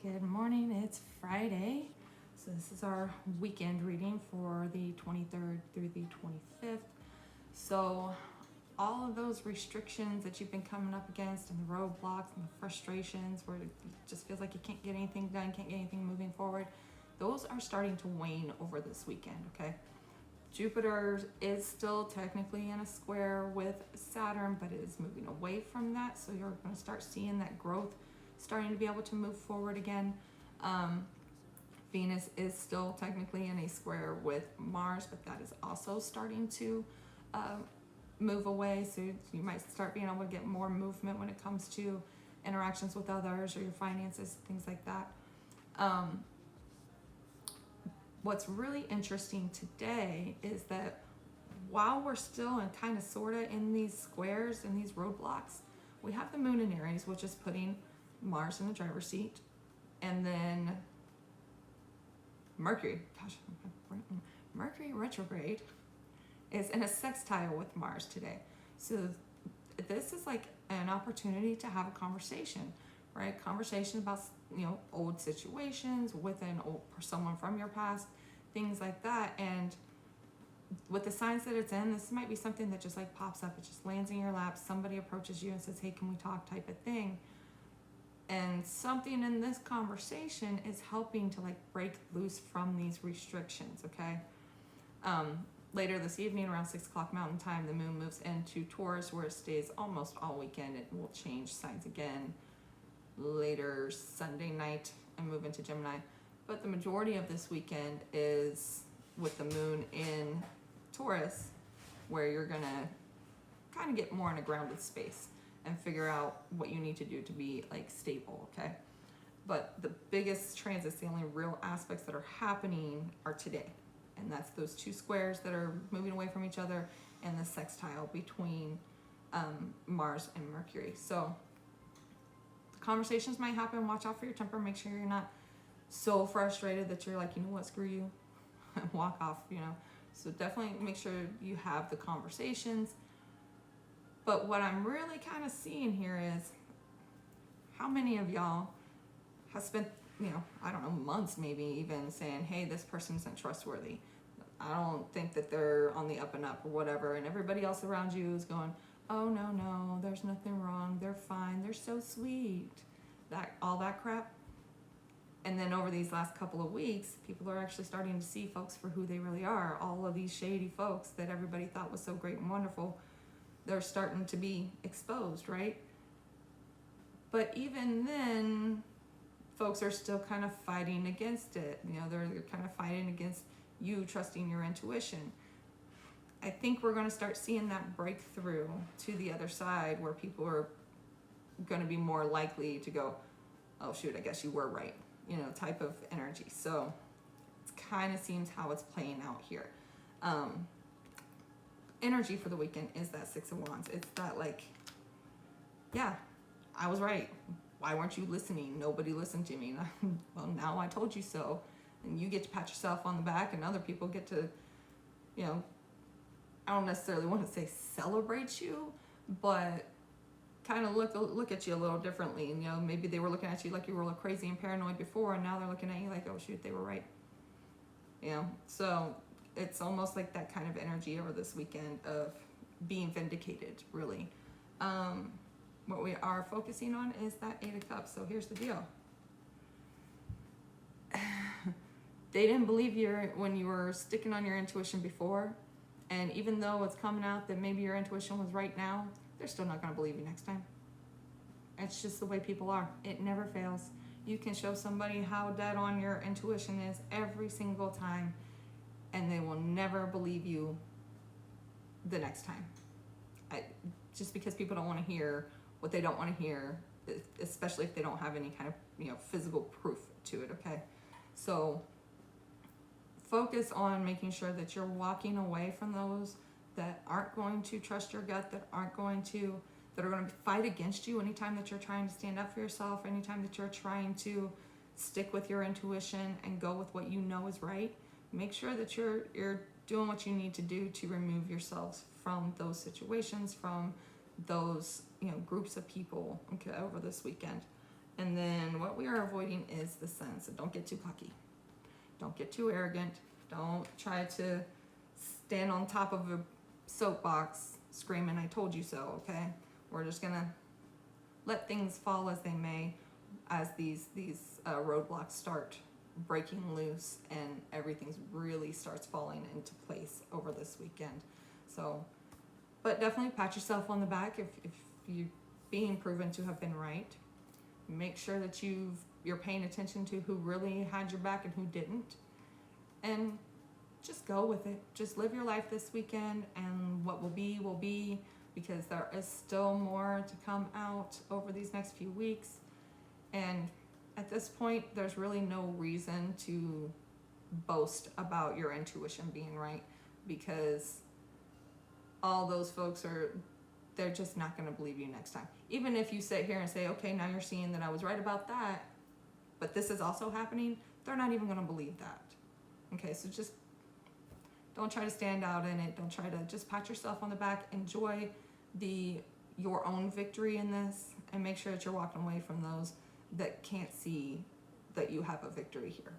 Good morning, it's Friday. So this is our weekend reading for the 23rd through the 25th. So all of those restrictions that you've been coming up against and the roadblocks and the frustrations where it just feels like you can't get anything done, can't get anything moving forward, those are starting to wane over this weekend, okay? Jupiter is still technically in a square with Saturn, but it is moving away from that. So you're going to start seeing that growth starting to be able to move forward again. Venus is still technically in a square with Mars, but that is also starting to move away. So you might start being able to get more movement when it comes to interactions with others or your finances, things like that. What's really interesting today is that while we're still and kind of sort of in these squares and these roadblocks, we have the moon in Aries, which is putting Mars in the driver's seat, and then Mercury retrograde is in a sextile with Mars today. So this is like an opportunity to have a conversation, right? Conversation about, old situations with someone from your past, things like that. And with the signs that it's in, this might be something that just like pops up. It just lands in your lap. Somebody approaches you and says, hey, can we talk, type of thing. And something in this conversation is helping to like break loose from these restrictions, okay? Later this evening around 6 o'clock Mountain Time, the moon moves into Taurus where it stays almost all weekend. It will change signs again later Sunday night and move into Gemini. But the majority of this weekend is with the moon in Taurus, where you're gonna kind of get more in a grounded space and figure out what you need to do to be like stable, okay? But the biggest transits, the only real aspects that are happening are today. And that's those two squares that are moving away from each other and the sextile between Mars and Mercury. So conversations might happen. Watch out for your temper. Make sure you're not so frustrated that you're like, you know what, screw you, and walk off, So definitely make sure you have the conversations. But what I'm really kind of seeing here is how many of y'all have spent, I don't know, months maybe even saying, hey, this person isn't trustworthy. I don't think that they're on the up and up or whatever. And everybody else around you is going, oh, no, there's nothing wrong. They're fine. They're so sweet. All that crap. And then over these last couple of weeks, people are actually starting to see folks for who they really are. All of these shady folks that everybody thought was so great and wonderful, they're starting to be exposed, right? But even then, folks are still kind of fighting against it. They're kind of fighting against you trusting your intuition. I think we're going to start seeing that breakthrough to the other side where people are going to be more likely to go, oh shoot, I guess you were right, type of energy. So it kind of seems how it's playing out here. Energy for the weekend is that Six of Wands. It's that like, yeah, I was right. Why weren't you listening? Nobody listened to me. Well, now I told you so. And you get to pat yourself on the back, and other people get to, I don't necessarily want to say celebrate you, but kind of look at you a little differently. Maybe they were looking at you like you were crazy and paranoid before, and now they're looking at you like, oh shoot, they were right. So it's almost like that kind of energy over this weekend of being vindicated, really. What we are focusing on is that Eight of Cups. So here's the deal. They didn't believe you when you were sticking on your intuition before. And even though it's coming out that maybe your intuition was right now, they're still not going to believe you next time. It's just the way people are. It never fails. You can show somebody how dead on your intuition is every single time, and they will never believe you the next time. Just because people don't want to hear what they don't want to hear, especially if they don't have any kind of physical proof to it, okay? So focus on making sure that you're walking away from those that aren't going to trust your gut, that are going to fight against you anytime that you're trying to stand up for yourself, anytime that you're trying to stick with your intuition and go with what you know is right. Make sure that you're doing what you need to do to remove yourselves from those situations, from those groups of people, okay, over this weekend. And then what we are avoiding is the Sun. So don't get too cocky. Don't get too arrogant. Don't try to stand on top of a soapbox screaming, I told you so, okay? We're just gonna let things fall as they may as these roadblocks start breaking loose and everything really starts falling into place over this weekend. So, but definitely pat yourself on the back if you're being proven to have been right. Make sure that you're paying attention to who really had your back and who didn't. And just go with it. Just live your life this weekend, and what will be, because there is still more to come out over these next few weeks. And at this point, there's really no reason to boast about your intuition being right, because all those folks they're just not going to believe you next time. Even if you sit here and say, okay, now you're seeing that I was right about that, but this is also happening, they're not even going to believe that. Okay, so just don't try to stand out in it. Don't try to, just pat yourself on the back. Enjoy your own victory in this, and make sure that you're walking away from those that can't see that you have a victory here.